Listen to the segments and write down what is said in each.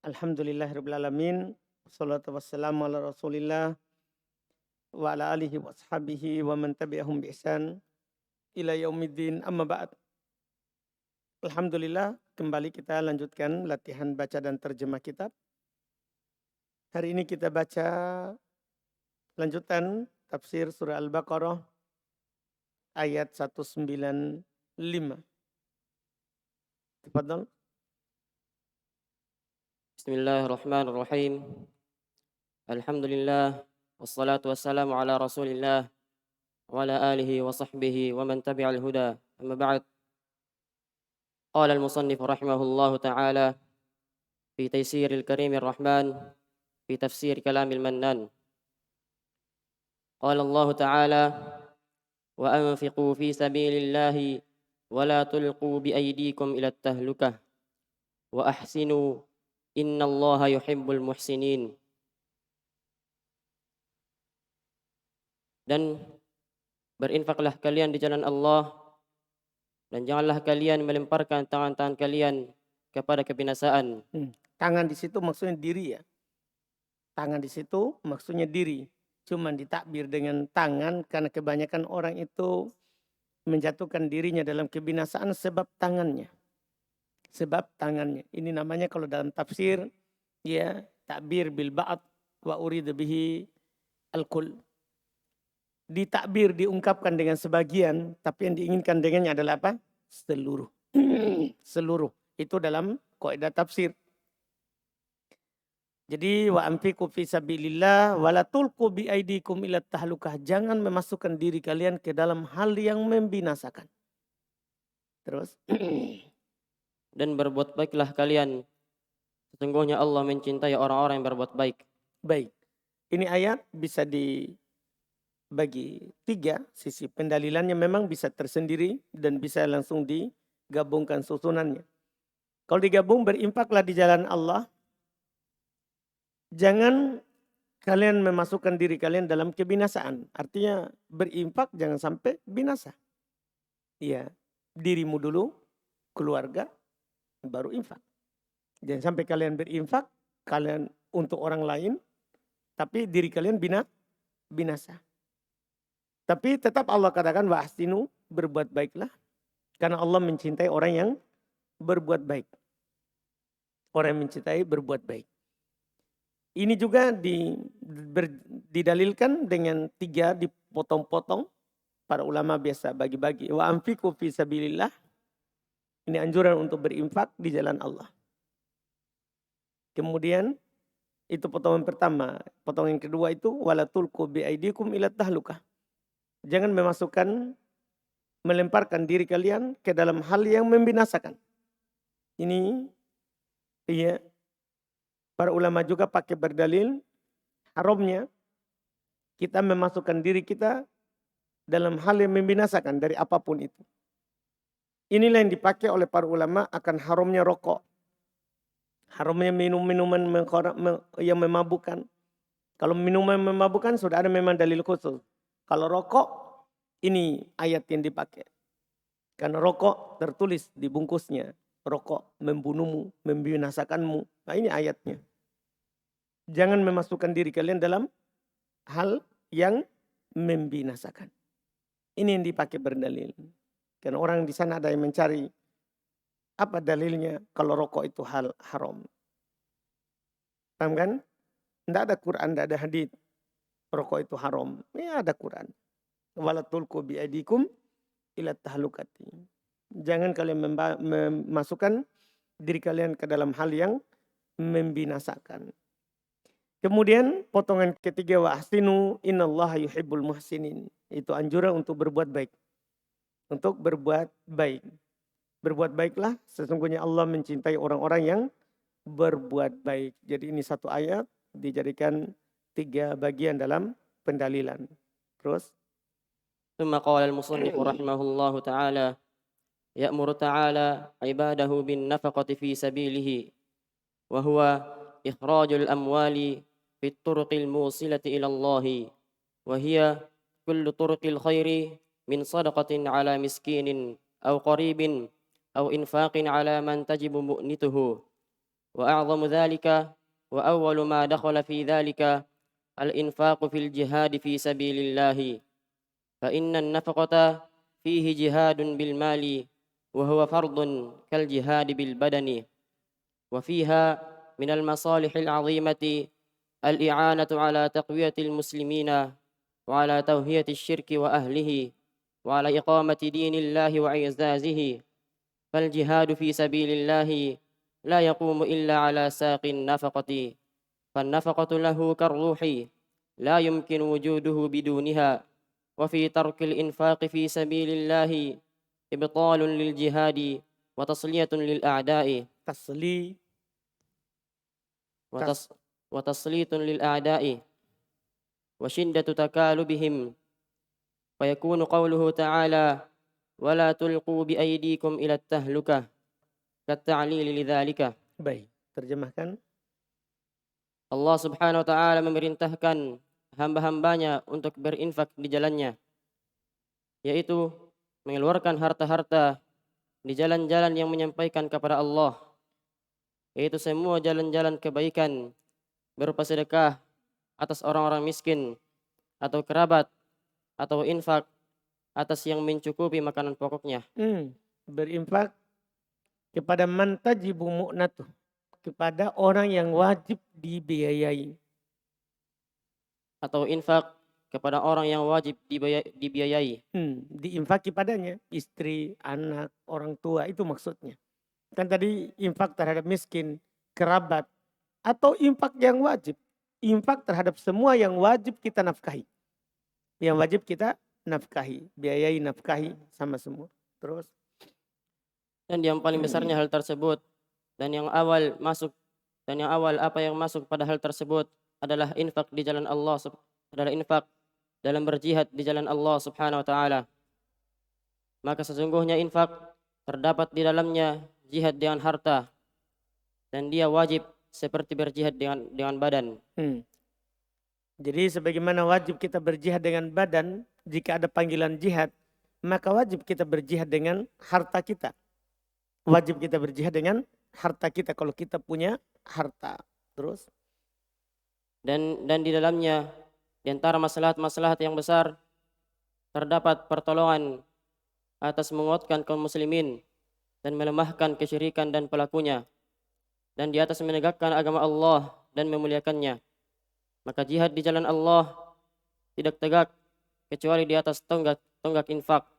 Alhamdulillahirabbil alamin. Wassalatu wassalamu ala Rasulillah wa ala alihi wa ashabihi wa man tabi'ahum bi ihsan ila yaumiddin. Amma ba'd. Alhamdulillah, kembali kita lanjutkan latihan baca dan terjemah kitab. Hari ini kita baca lanjutan tafsir surah Al-Baqarah ayat 195. Tafadhal. Bismillahirrahmanirrahim. Alhamdulillah wassalatu wassalamu ala Rasulillah wa ala alihi wa sahbihi wa man tabi'al huda. Amma ba'd. Qala al-musannif rahimahullahu ta'ala fi taysiril karimir rahman fi tafsir kalamil mannan. Qala Allah ta'ala wa anfiqu fi sabilillahi wa la tulqu bi aydikum ila at-tahlukah wa ahsinu innallaha yuhibbul muhsinin. Dan berinfaklah kalian di jalan Allah dan janganlah kalian melemparkan tangan-tangan kalian kepada kebinasaan. Tangan di situ maksudnya diri ya. Tangan di situ maksudnya diri. Cuman ditakbir dengan tangan karena kebanyakan orang itu menjatuhkan dirinya dalam kebinasaan sebab tangannya. Sebab tangannya. Ini namanya kalau dalam tafsir ya takbir bil ba'd wa urid bihi al-kull. Ditakbir diungkapkan dengan sebagian, tapi yang diinginkan dengannya adalah apa? Seluruh. Seluruh. Itu dalam kaidah tafsir. Jadi wa anfiqu fi sabilillah wa la tulqu bi aidikum ila tahlukah. Jangan memasukkan diri kalian ke dalam hal yang membinasakan. Terus Dan berbuat baiklah kalian. Sesungguhnya Allah mencintai orang-orang yang berbuat baik. Baik. Ini ayat bisa dibagi 3 sisi. Pendalilannya memang bisa tersendiri dan bisa langsung digabungkan susunannya. Kalau digabung, berinfaklah di jalan Allah. Jangan kalian memasukkan diri kalian dalam kebinasaan. Artinya berinfak jangan sampai binasa. Iya, dirimu dulu, keluarga, baru infak. Jangan sampai kalian berinfak, kalian untuk orang lain, tapi diri kalian binasa. Tapi tetap Allah katakan wa ahsinu, berbuat baiklah. Karena Allah mencintai orang yang berbuat baik. Orang yang mencintai berbuat baik. Ini juga didalilkan dengan 3 dipotong-potong. Para ulama biasa bagi-bagi. Wa anfiqu fi sabilillah. Ini anjuran untuk berinfak di jalan Allah. Kemudian itu potongan pertama. Potongan kedua itu wala tulqu bi aidikum ila tahlukah. Jangan melemparkan diri kalian ke dalam hal yang membinasakan. Ini iya, para ulama juga pakai berdalil haramnya kita memasukkan diri kita dalam hal yang membinasakan dari apapun itu. Inilah yang dipakai oleh para ulama akan haramnya rokok. Haramnya minum-minuman yang memabukkan. Kalau minuman memabukkan sudah ada memang dalil khusus. Kalau rokok, ini ayat yang dipakai. Karena rokok tertulis di bungkusnya. Rokok membunuhmu, membinasakanmu. Nah ini ayatnya. Jangan memasukkan diri kalian dalam hal yang membinasakan. Ini yang dipakai berdalil. Karena orang di sana ada yang mencari apa dalilnya kalau rokok itu hal haram. Paham kan? Tidak ada Quran, tidak ada hadits. Rokok itu haram. Ya ada Quran. Wala tulqu bi aidikum ila tahlukati. Jangan kalian memasukkan diri kalian ke dalam hal yang membinasakan. Kemudian potongan ketiga wa ahsinu innallaha yuhibbul muhsinin. Itu anjuran untuk berbuat baik. Untuk berbuat baik. Berbuat baiklah, sesungguhnya Allah mencintai orang-orang yang berbuat baik. Jadi ini satu ayat dijadikan 3 bagian dalam pendalilan. Terus ثم قال المصنف رحمه الله تعالى يأمر تعالى عباده بالنفقة في سبيله وهو إخراج الأموال في الطرق الموصلة إلى الله وهي كل طرق الخير من صدقة على مسكين أو قريب أو إنفاق على من تجب مؤنته وأعظم ذلك وأول ما دخل في ذلك الإنفاق في الجهاد في سبيل الله، فإن النفقة فيه جهاد بالمال وهو فرض كالجهاد بالبدن. وفيها من المصالح العظيمة الإعانة على تقوية المسلمين وعلى توهية الشرك وأهله وعلى إقامة دين الله وإعزازه. فالجهاد في سبيل الله لا يقوم إلا على ساق النفقة، فالنفقة له كالروح لا يمكن وجوده بدونها. وفي ترك الإنفاق في سبيل الله إبطال للجهاد وتصلية للأعداء Tasli, وتص وتسليط للأعداء وشدة تكالبهم. فيكون قوله تعالى ولا تلقوا بأيديكم إلى التهلكة كالتعليل لذلك. baik. Terjemahkan. Allah Subhanahu wa taala memerintahkan hamba-hambanya untuk berinfak di jalannya, yaitu mengeluarkan harta-harta di jalan-jalan yang menyampaikan kepada Allah, yaitu semua jalan-jalan kebaikan berupa sedekah atas orang-orang miskin atau kerabat, atau infak atas yang mencukupi makanan pokoknya, Berinfak kepada man tajibu mu'natuh, kepada orang yang wajib dibiayai. atau infak kepada orang yang wajib dibiayai. Diinfaki padanya, istri, anak, orang tua, itu maksudnya. Kan tadi infak terhadap miskin, kerabat, atau infak yang wajib. Infak terhadap semua yang wajib kita nafkahi. Yang wajib kita nafkahi, biayai, nafkahi sama semua. Terus Dan yang paling besarnya hal tersebut dan yang awal apa yang masuk pada hal tersebut adalah infak di jalan Allah, adalah infak dalam berjihad di jalan Allah Subhanahu wa taala. Maka sesungguhnya infak terdapat di dalamnya jihad dengan harta, dan dia wajib seperti berjihad dengan badan. Jadi sebagaimana wajib kita berjihad dengan badan, jika ada panggilan jihad, maka wajib kita berjihad dengan harta kita. Wajib kita berjihad dengan harta kita kalau kita punya harta. Terus Dan di dalamnya, di antara maslahat-maslahat yang besar, terdapat pertolongan atas menguatkan kaum muslimin dan melemahkan kesyirikan dan pelakunya, dan di atas menegakkan agama Allah dan memuliakannya. Maka jihad di jalan Allah tidak tegak kecuali di atas tonggak infak.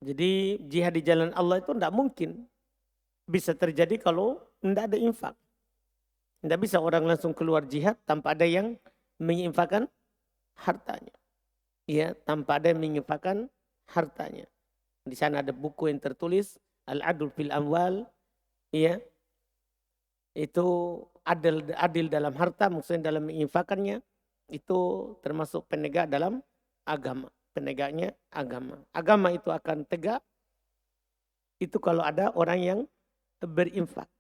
Jadi jihad di jalan Allah itu tidak mungkin bisa terjadi kalau tidak ada infak. Tidak bisa orang langsung keluar jihad tanpa ada yang menginfakkan hartanya. Ya, tanpa ada yang menginfakkan hartanya. Di sana ada buku yang tertulis Al-Adl fil Amwal. Ya, itu adil dalam harta, maksudnya dalam menginfakannya. Itu termasuk penegak dalam agama. Penegaknya agama. Agama itu akan tegak itu kalau ada orang yang berinfak.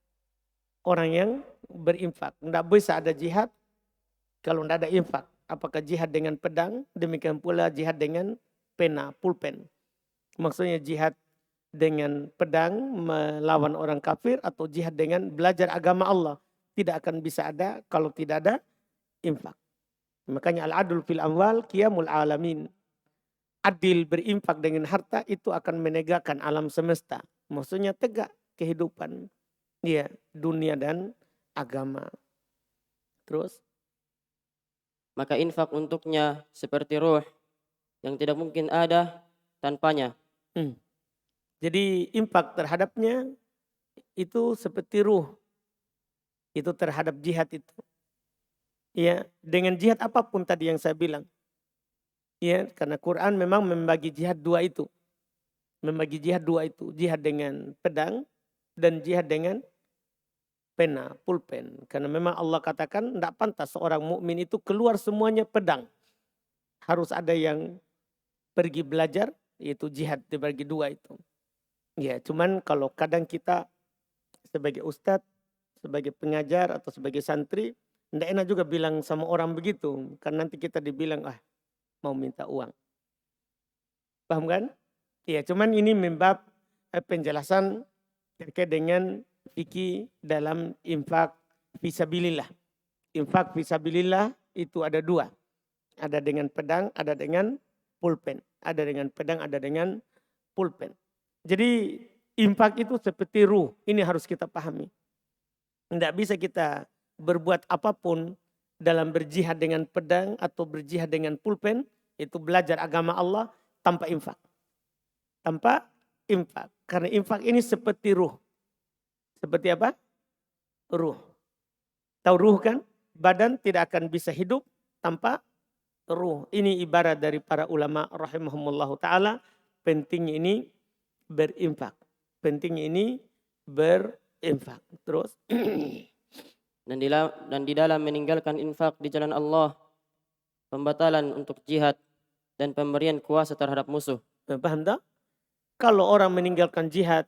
Orang yang berinfak. Tidak bisa ada jihad kalau tidak ada infak. Apakah jihad dengan pedang, demikian pula jihad dengan pena, pulpen. Maksudnya jihad dengan pedang melawan orang kafir atau jihad dengan belajar agama Allah. Tidak akan bisa ada kalau tidak ada infak. Makanya al-adul fil amwal qiyamul alamin. Adil berinfak dengan harta itu akan menegakkan alam semesta. Maksudnya tegak kehidupan. Ya, dunia dan agama. Terus? Maka infak untuknya seperti ruh yang tidak mungkin ada tanpanya. Jadi infak terhadapnya itu seperti ruh. Itu terhadap jihad itu. Ya, dengan jihad apapun tadi yang saya bilang. Ya, karena Quran memang membagi jihad dua itu. Membagi jihad dua itu. Jihad dengan pedang dan jihad dengan pena, pulpen. Karena memang Allah katakan tidak pantas seorang mukmin itu keluar semuanya pedang. Harus ada yang pergi belajar, yaitu jihad dibagi dua itu. Ya, cuman kalau kadang kita sebagai ustadz, sebagai pengajar atau sebagai santri, tidak enak juga bilang sama orang begitu. Karena nanti kita dibilang, mau minta uang. Paham kan? Ya, cuman ini membab penjelasan terkait dengan fikih dalam infak fisabilillah. Infak fisabilillah itu ada dua. Ada dengan pedang, ada dengan pulpen. Ada dengan pedang, ada dengan pulpen. Jadi infak itu seperti ruh. Ini harus kita pahami. Tidak bisa kita berbuat apapun dalam berjihad dengan pedang atau berjihad dengan pulpen. Itu belajar agama Allah tanpa infak. Tanpa infak. Karena infak ini seperti ruh. Seperti apa? Ruh. Tahu ruh kan? Badan tidak akan bisa hidup tanpa ruh. Ini ibarat dari para ulama rahimahumullahu ta'ala. Pentingnya ini berinfak. Pentingnya ini berinfak. Terus. Dan di dalam meninggalkan infak di jalan Allah, pembatalan untuk jihad dan pemberian kuasa terhadap musuh. Paham tak? Kalau orang meninggalkan jihad,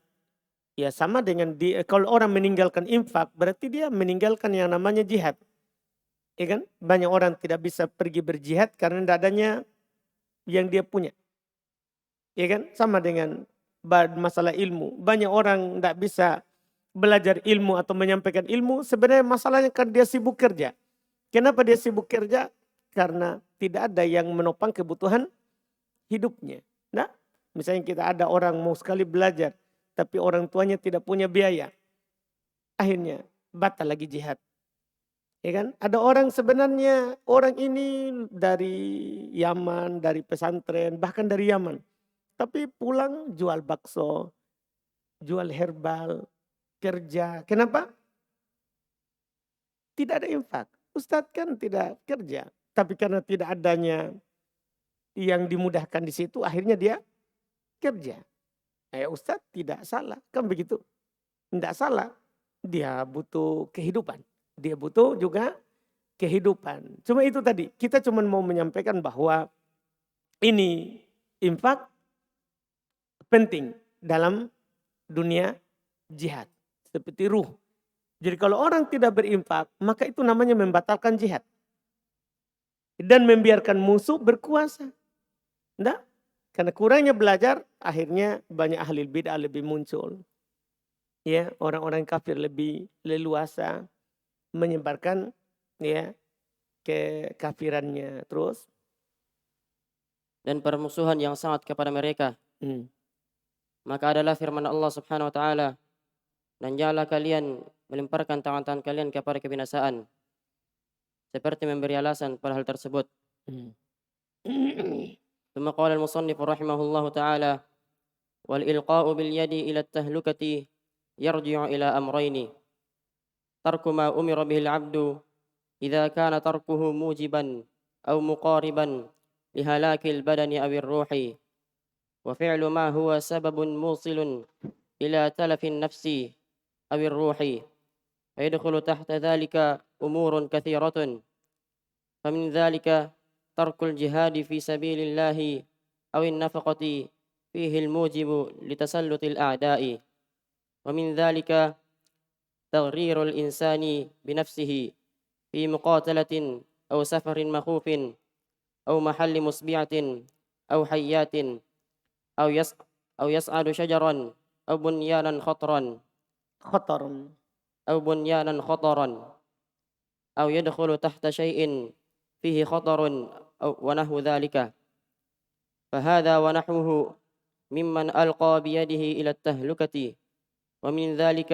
ya sama dengan kalau orang meninggalkan infak, berarti dia meninggalkan yang namanya jihad. Ya kan? Banyak orang tidak bisa pergi berjihad karena tidak adanya yang dia punya. Ya kan? Sama dengan masalah ilmu. Banyak orang tidak bisa belajar ilmu atau menyampaikan ilmu. Sebenarnya masalahnya kan dia sibuk kerja. Kenapa dia sibuk kerja? Karena tidak ada yang menopang kebutuhan hidupnya. Nah, misalnya kita ada orang mau sekali belajar, tapi orang tuanya tidak punya biaya. Akhirnya batal lagi jihad. Ya kan? Ada orang sebenarnya, orang ini dari Yaman, dari pesantren, bahkan dari Yaman. Tapi pulang jual bakso, jual herbal, kerja. Kenapa? Tidak ada infak. Ustadz kan tidak kerja. Tapi karena tidak adanya yang dimudahkan di situ, akhirnya dia kerja. Ustadz tidak salah, kan begitu. Tidak salah, dia butuh kehidupan. Dia butuh juga kehidupan. Cuma itu tadi, kita cuma mau menyampaikan bahwa ini infak penting dalam dunia jihad. Seperti ruh. Jadi kalau orang tidak berinfak, maka itu namanya membatalkan jihad. Dan membiarkan musuh berkuasa. Tidak? Karena kurangnya belajar, akhirnya banyak ahli bid'ah lebih muncul. Ya, orang-orang kafir lebih leluasa menyebarkan ya kekafirannya. Terus dan permusuhan yang sangat kepada mereka. Maka adalah firman Allah Subhanahu wa taala, dan janganlah kalian melemparkan tangan-tangan kalian kepada kebinasaan, seperti memberi alasan pada hal tersebut. ثم قال المصنف رحمه الله تعالى: والإلقاء باليد إلى التهلكة يرجع إلى أمرين: ترك ما أمر به العبد إذا كان تركه موجبا أو مقاربا لهلاك البدن أو الروح، وفعل ما هو سبب موصل إلى تلف النفس أو الروح، فيدخل تحت ذلك أمور كثيرة. فمن ذلك ترك الجهاد في سبيل الله أو النفقة فيه الموجب لتسلط الأعداء، ومن ذلك تغرير الإنسان بنفسه في مقاتلة أو سفر مخوف أو محل مسبعة أو حيات أو يصعد شجرا أو بنيانا خطرا أو يدخل تحت شيء فيه خطر ونحو ذلك، فهذا ونحوه ممن ألقى بيده إلى التهلكة. ومن ذلك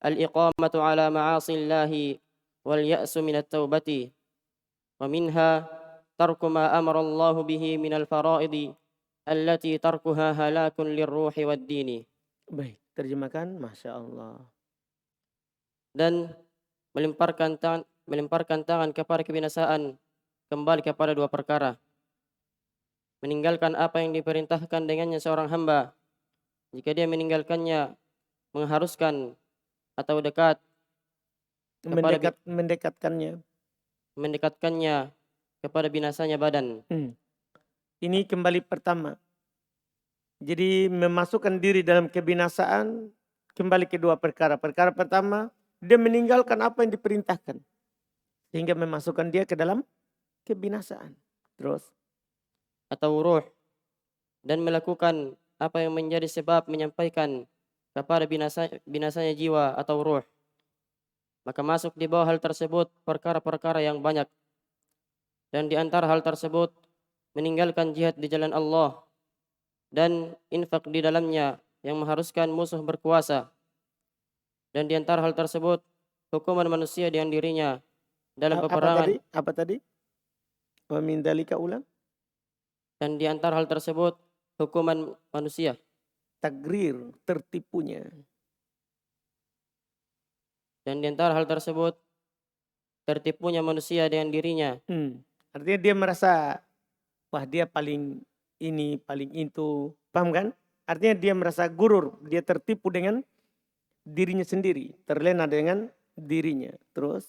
الإقامة على معاصي الله واليأس من التوبة، ومنها ترك ما أمر الله به من الفرائض التي تركها هلاك للروح والدين. Baik, terjemahkan, Masya Allah. Dan melemparkan tangan kepada kebinasaan kembali kepada dua perkara: meninggalkan apa yang diperintahkan dengannya seorang hamba, jika dia meninggalkannya mengharuskan atau dekat kepada mendekatkannya kepada binasanya badan. Ini kembali pertama. Jadi memasukkan diri dalam kebinasaan kembali ke dua perkara. Perkara pertama, dia meninggalkan apa yang diperintahkan, sehingga memasukkan dia ke dalam kebinasaan. Terus atau ruh, dan melakukan apa yang menjadi sebab menyampaikan kepada binasanya jiwa atau ruh. Maka masuk di bawah hal tersebut perkara-perkara yang banyak. Dan di antara hal tersebut meninggalkan jihad di jalan Allah dan infak di dalamnya yang mengharuskan musuh berkuasa. Dan di antara hal tersebut hukuman manusia dengan dirinya dalam Apa tadi? peperangan. Apa tadi? Wa min dzalika ulang. Dan di antara hal tersebut hukuman manusia. Tagrir, tertipunya. Dan di antara hal tersebut tertipunya manusia dengan dirinya. Artinya dia merasa, wah dia paling ini, paling itu. Paham kan? Artinya dia merasa gurur. Dia tertipu dengan dirinya sendiri. Terlena dengan dirinya. Terus?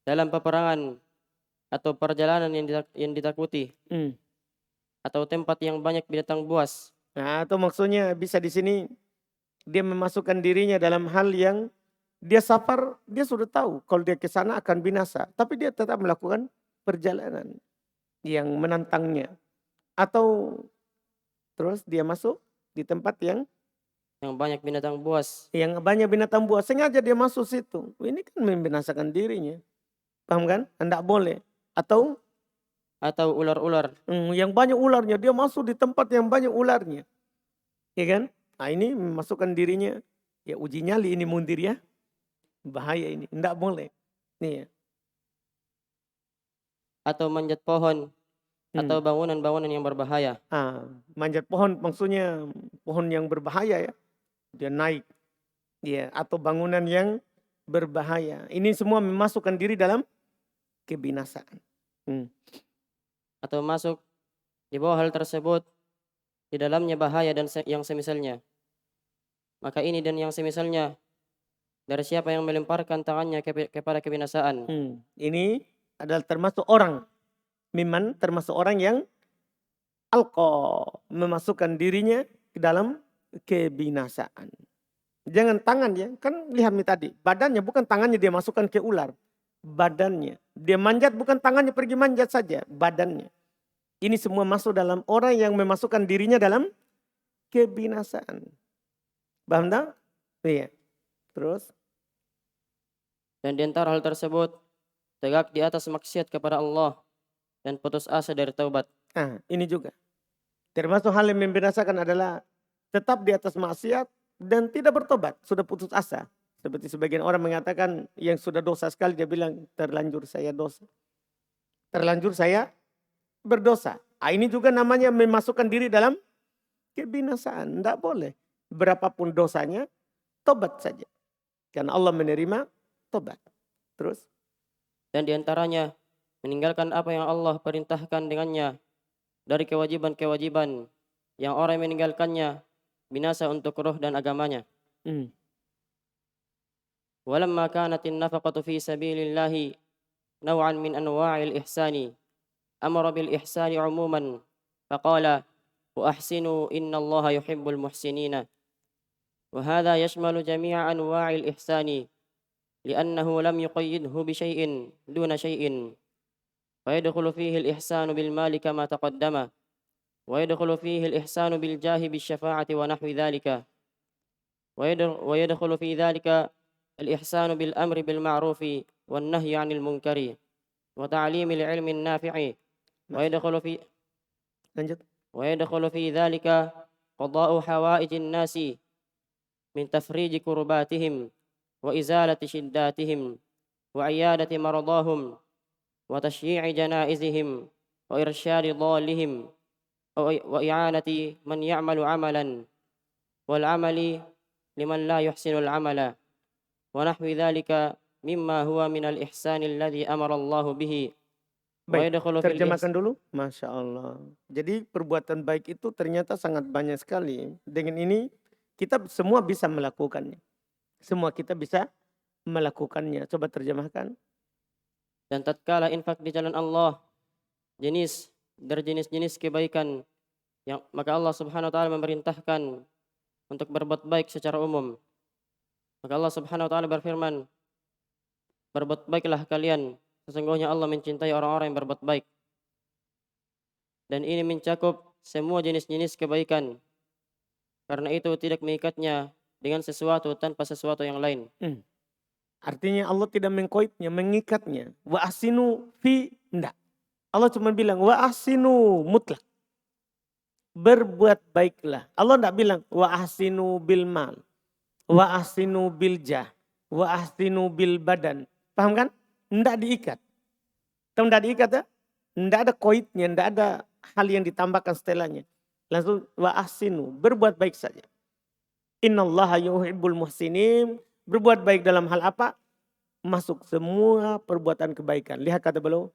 Dalam peperangan atau perjalanan yang ditakuti. Atau tempat yang banyak binatang buas. Nah, atau maksudnya bisa di sini dia memasukkan dirinya dalam hal yang dia safar, dia sudah tahu kalau dia ke sana akan binasa. Tapi dia tetap melakukan perjalanan yang menantangnya. Atau terus dia masuk di tempat yang banyak binatang buas. Yang banyak binatang buas. Sengaja dia masuk situ. Ini kan membinasakan dirinya. Paham kan? Tidak boleh. Atau ular-ular. Yang banyak ularnya. Dia masuk di tempat yang banyak ularnya. Ya kan? Nah ini memasukkan dirinya. Ya uji nyali ini mundir ya. Bahaya ini. Tidak boleh. Nih ya. Atau manjat pohon. Atau bangunan-bangunan yang berbahaya. Manjat pohon maksudnya pohon yang berbahaya ya. Dia naik. Ya, atau bangunan yang berbahaya. Ini semua memasukkan diri dalam kebinasaan. Atau masuk di bawah hal tersebut di dalamnya bahaya dan yang semisalnya. Maka ini dan yang semisalnya dari siapa yang melemparkan tangannya kepada kebinasaan. Ini adalah termasuk orang. Miman termasuk orang yang memasukkan dirinya ke dalam kebinasaan. Jangan tangan ya, kan lihat nih tadi. Badannya bukan tangannya dia masukkan ke ular. Badannya. Dia manjat bukan tangannya pergi manjat saja. Badannya. Ini semua masuk dalam orang yang memasukkan dirinya dalam kebinasaan. Paham tak? Iya. Terus? Dan di antara hal tersebut, tegak di atas maksiat kepada Allah dan putus asa dari taubat. Ini juga. Termasuk hal yang membinasakan adalah tetap di atas maksiat dan tidak bertobat, sudah putus asa. Seperti sebagian orang mengatakan yang sudah dosa sekali, dia bilang terlanjur saya dosa. Terlanjur saya berdosa. Ini juga namanya memasukkan diri dalam kebinasaan. Tidak boleh. Berapapun dosanya, tobat saja. Karena Allah menerima tobat. Terus? Dan diantaranya meninggalkan apa yang Allah perintahkan dengannya dari kewajiban-kewajiban yang orang yang meninggalkannya binasa untuk roh dan agamanya. Walamma kanatin nafaqatu fi sabilillahi naw'an min anwa'il ihsani amara bil ihsani umuman faqala wa ahsinu innallaha yuhibbul muhsinina wa hadha yashmalu jami'a anwa'il ihsani li'annahu lam yuqayyidhu bi syai'in duna syai'in fa yadkhulu fihi al ihsanu bil mali kama taqaddama ويدخل فيه الإحسان بالجاه بالشفاعة ونحو ذلك ويدخل في ذلك الإحسان بالأمر بالمعروف والنهي عن المنكر وتعليم العلم النافع ويدخل في ذلك قضاء حوائج الناس من تفريج كرباتهم وإزالة شداتهم وعيادة مرضاهم وتشييع جنائزهم وإرشاد ضالهم وإعانة من يعمل عملا والعمل لمن لا يحسن العمل ونحو ذلك مما هو من الإحسان الذي أمر الله به. Baik, terjemahkan dulu. Masya Allah. Jadi perbuatan baik itu ternyata sangat banyak sekali. Dengan ini kita semua bisa melakukannya. Semua kita bisa melakukannya. Coba terjemahkan. Dan tatkala infak di jalan Allah jenis kebaikan yang maka Allah Subhanahu wa taala memerintahkan untuk berbuat baik secara umum. Maka Allah Subhanahu wa taala berfirman, berbuat baiklah kalian, sesungguhnya Allah mencintai orang-orang yang berbuat baik. Dan ini mencakup semua jenis-jenis kebaikan. Karena itu tidak mengikatnya dengan sesuatu tanpa sesuatu yang lain. Artinya Allah tidak mengkoitnya, mengikatnya. Wa ahsinu fi, enggak. Allah cuma bilang wa ahsinu mutlak. Berbuat baiklah. Allah enggak bilang wa ahsinu bil mal, wa ahsinu bil jah, wa ahsinu bil badan. Paham kan? Enggak diikat. Kalau enggak diikat ya, enggak ada koitnya, enggak ada hal yang ditambahkan setelahnya. Langsung wa ahsinu, berbuat baik saja. Innallaha yuhibbul muhsinin. Berbuat baik dalam hal apa? Masuk semua perbuatan kebaikan. Lihat kata beliau.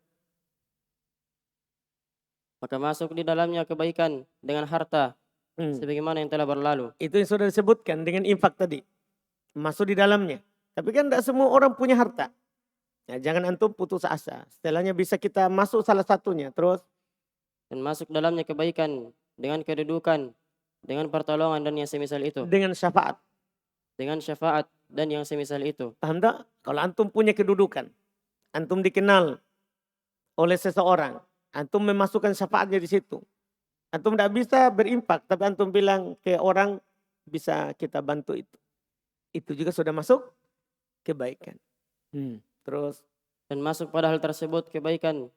Maka masuk di dalamnya kebaikan dengan harta sebagaimana yang telah berlalu. Itu yang sudah disebutkan dengan infak tadi. Masuk di dalamnya. Tapi kan tidak semua orang punya harta. Ya, jangan antum putus asa. Setelahnya bisa kita masuk salah satunya. Terus. Dan masuk dalamnya kebaikan dengan kedudukan, dengan pertolongan dan yang semisal itu. Dengan syafaat. Dengan syafaat dan yang semisal itu. Paham tak? Kalau antum punya kedudukan. Antum dikenal oleh seseorang. Antum memasukkan syafaatnya di situ. Antum tidak bisa berimpak. Tapi antum bilang ke orang bisa kita bantu itu. Itu juga sudah masuk kebaikan. Terus. Dan masuk pada hal tersebut kebaikan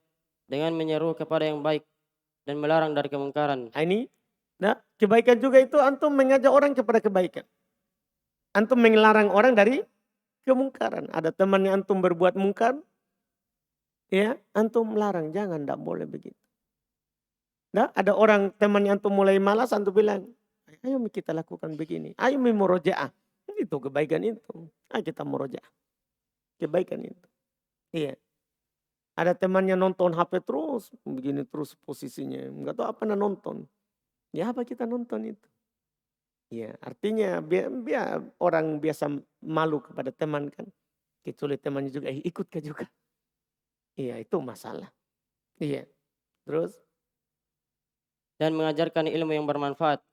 dengan menyeru kepada yang baik dan melarang dari kemungkaran. Ini kebaikan juga itu antum mengajak orang kepada kebaikan. Antum melarang orang dari kemungkaran. Ada temannya antum berbuat mungkar. Ya, antum larang, jangan, tidak boleh begitu. Nah, ada orang temannya antum mulai malas, antum bilang, ayo kita lakukan begini. Ayo murojaah. Itu kebaikan itu. Ayo kita murojaah. Kebaikan itu. Iya. Ada temannya nonton HP terus, begini terus posisinya. Enggak tahu apa nonton. Ya apa kita nonton itu. Iya, artinya biar orang biasa malu kepada teman kan. Kecuali temannya juga ikut ke juga. Iya, itu masalah. Iya. Terus. Dan mengajarkan ilmu yang bermanfaat.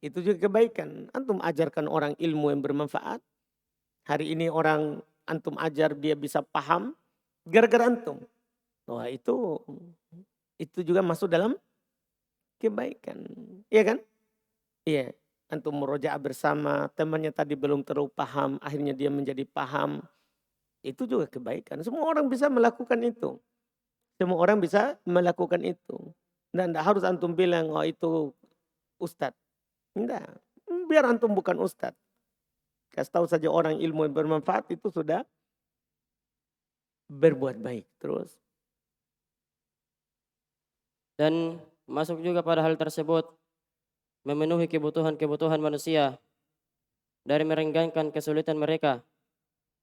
Itu juga kebaikan. Antum ajarkan orang ilmu yang bermanfaat. Hari ini orang antum ajar dia bisa paham. Gara-gara antum. Wah itu juga masuk dalam kebaikan. Iya kan? Iya. Antum murojaah bersama. Temannya tadi belum terlalu paham. Akhirnya dia menjadi paham. Itu juga kebaikan. Semua orang bisa melakukan itu. Semua orang bisa melakukan itu. Dan tidak harus antum bilang, oh itu ustadz. Tidak. Biar antum bukan ustadz. Kasih tahu saja orang ilmu yang bermanfaat itu sudah berbuat baik. Terus. Dan masuk juga pada hal tersebut. Memenuhi kebutuhan-kebutuhan manusia. Dari meringankan kesulitan mereka.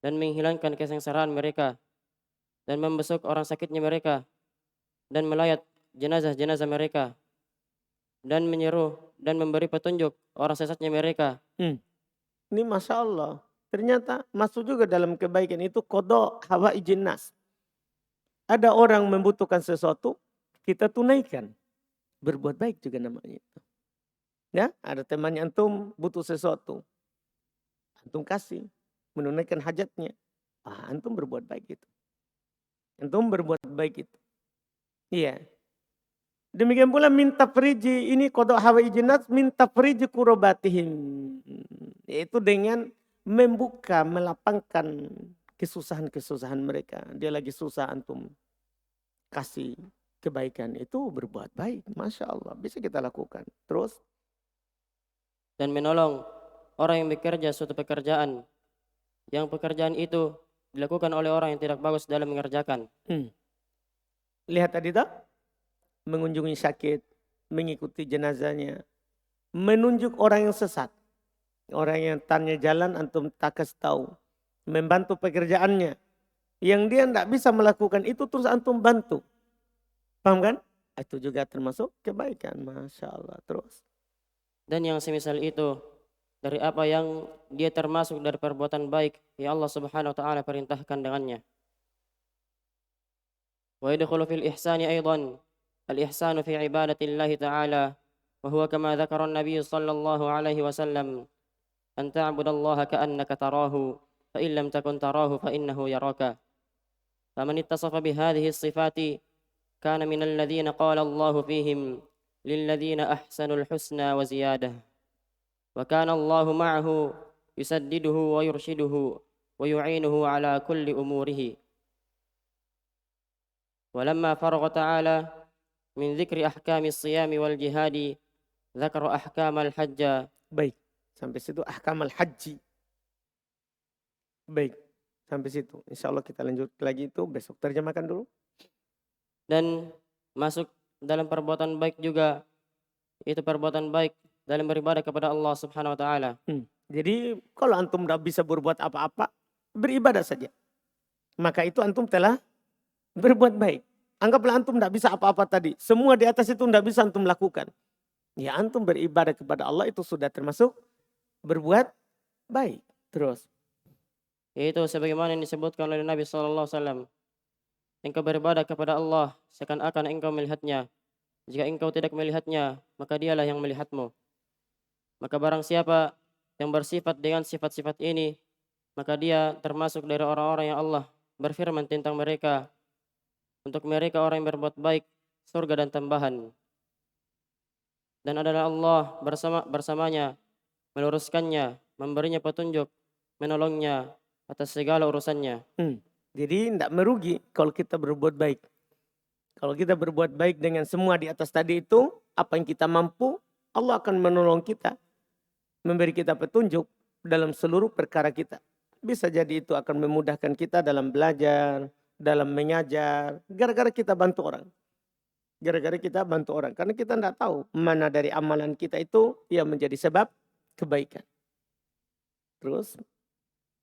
Dan menghilangkan kesengsaraan mereka. Dan membesuk orang sakitnya mereka. Dan melayat jenazah-jenazah mereka. Dan menyeru dan memberi petunjuk orang sesatnya mereka. Ini Masya Allah. Ternyata masuk juga dalam kebaikan itu qada hawaijin nas. Ada orang membutuhkan sesuatu, kita tunaikan. Berbuat baik juga namanya itu. Ya, ada temannya antum butuh sesuatu. Antum kasih, menunaikan hajatnya. Antum berbuat baik itu. Antum berbuat baik itu. Iya. Demikian pula minta periji ini qada hawaijin nas minta periji kurobatihim. Yaitu dengan membuka, melapangkan kesusahan-kesusahan mereka. Dia lagi susah, antum kasih kebaikan. Itu berbuat baik. Masya Allah. Bisa kita lakukan. Terus. Dan menolong orang yang bekerja suatu pekerjaan. Yang pekerjaan itu dilakukan oleh orang yang tidak bagus dalam mengerjakan. Lihat tadi tak? Mengunjungi sakit. Mengikuti jenazahnya. Menunjuk orang yang sesat. Orang yang tanya jalan antum tak kasih tahu. Membantu pekerjaannya. Yang dia tidak bisa melakukan itu terus antum bantu. Paham kan? Itu juga termasuk kebaikan. Masya Allah. Terus. Dan yang semisal itu. Dari apa yang dia termasuk dari perbuatan baik. Yang Allah subhanahu wa ta'ala perintahkan dengannya. Wa yadkhulu fil ihsani aydan. Al-ihsanu fi ibadatillahi ta'ala. Wa huwa kama dzakara an-nabiy sallallahu alaihi wasallam. أن تعبد الله كأنك تراه فإن لم تكن تراه فإنه يراك فمن اتصف بهذه الصفات كان من الذين قال الله فيهم للذين أحسنوا الحسنى وزيادة. وكان الله معه يسدده ويرشده ويعينه على كل أموره. ولما فرغ تعالى من ذكر أحكام الصيام والجهاد ذكر أحكام الحج. Baik, sampai situ ahkamal haji. Baik, sampai situ. Insya Allah kita lanjut lagi itu besok, terjemahkan dulu. Dan masuk dalam perbuatan baik juga, itu perbuatan baik dalam beribadah kepada Allah Subhanahu wa taala. Jadi kalau antum tidak bisa berbuat apa-apa, beribadah saja. Maka itu antum telah berbuat baik. Anggaplah antum tidak bisa apa-apa tadi. Semua di atas itu tidak bisa antum lakukan. Ya antum beribadah kepada Allah itu sudah termasuk berbuat baik. Terus. Yaitu sebagaimana yang disebutkan oleh Nabi SAW. Engkau beribadah kepada Allah seakan-akan engkau melihatnya. Jika engkau tidak melihatnya, maka dialah yang melihatmu. Maka barang siapa yang bersifat dengan sifat-sifat ini, maka dia termasuk dari orang-orang yang Allah berfirman tentang mereka. Untuk mereka orang yang berbuat baik, surga dan tambahan. Dan adalah Allah bersamanya, meluruskannya, memberinya petunjuk, menolongnya atas segala urusannya. Jadi tidak merugi kalau kita berbuat baik. Kalau kita berbuat baik dengan semua di atas tadi itu, apa yang kita mampu, Allah akan menolong kita. Memberi kita petunjuk dalam seluruh perkara kita. Bisa jadi itu akan memudahkan kita dalam belajar, dalam mengajar. Gara-gara kita bantu orang. Gara-gara kita bantu orang. Karena kita tidak tahu mana dari amalan kita itu yang menjadi sebab kebaikan. Terus.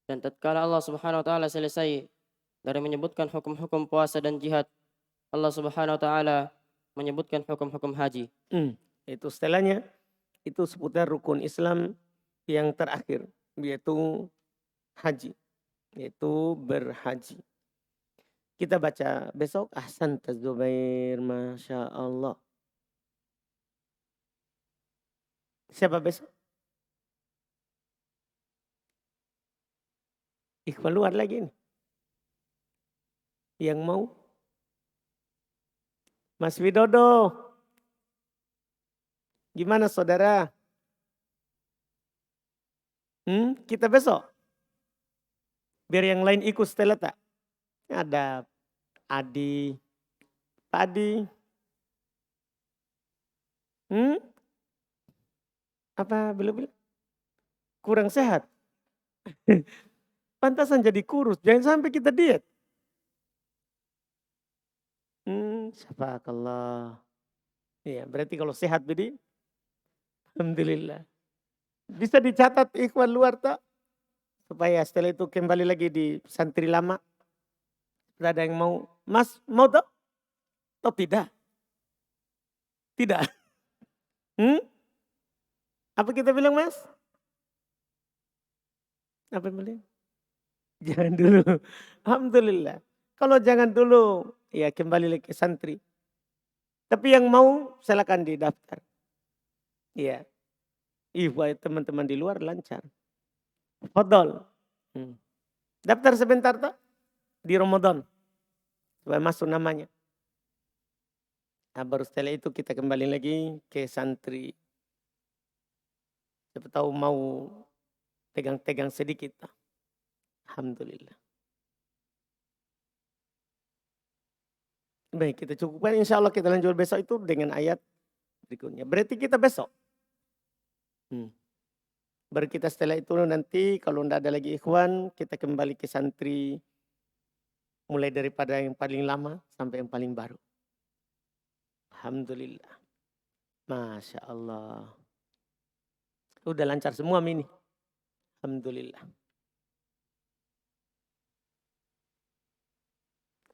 Dan tatkala Allah Subhanahu wa taala selesai dari menyebutkan hukum-hukum puasa dan jihad, Allah Subhanahu wa taala menyebutkan hukum-hukum haji. Itu setelahnya, itu seputar rukun Islam yang terakhir, yaitu haji, yaitu berhaji. Kita baca besok. Ahsanta Zubair, Masya Allah. Siapa besok? Ikhwan luar lagi nih. Yang mau? Mas Widodo. Gimana saudara? Kita besok. Biar yang lain ikut setelah tak. Ada Adi. Padi. Apa belum? Kurang sehat. Pantasan jadi kurus. Jangan sampai kita diet. Syafakallah. Iya, berarti kalau sehat begini, alhamdulillah. Bisa dicatat ikhwan luar tak? Supaya setelah itu kembali lagi di santri lama. Ada yang mau, Mas mau tak? Atau tidak? Tidak. Apa kita bilang Mas? Apa yang bilang? Jangan dulu. Alhamdulillah. Kalau jangan dulu, ya kembali lagi ke santri. Tapi yang mau silakan didaftar. Iya. Buat teman-teman di luar lancar. Fadol. Daftar sebentar tak? Di Ramadan. Supaya masuk namanya. Nah, baru setelah itu kita kembali lagi ke santri. Siapa tahu mau tegang-tegang sedikit. Alhamdulillah. Baik, kita cukupkan. Insya Allah kita lanjut besok itu dengan ayat berikutnya. Berarti kita besok. Baru kita setelah itu nanti kalau tidak ada lagi ikhwan, kita kembali ke santri. Mulai daripada yang paling lama sampai yang paling baru. Alhamdulillah. Masya Allah. Udah lancar semua ini. Alhamdulillah.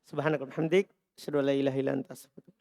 Subhanakallahumma hamdik. Asyhadu an la ilaha illa anta astaghfiruka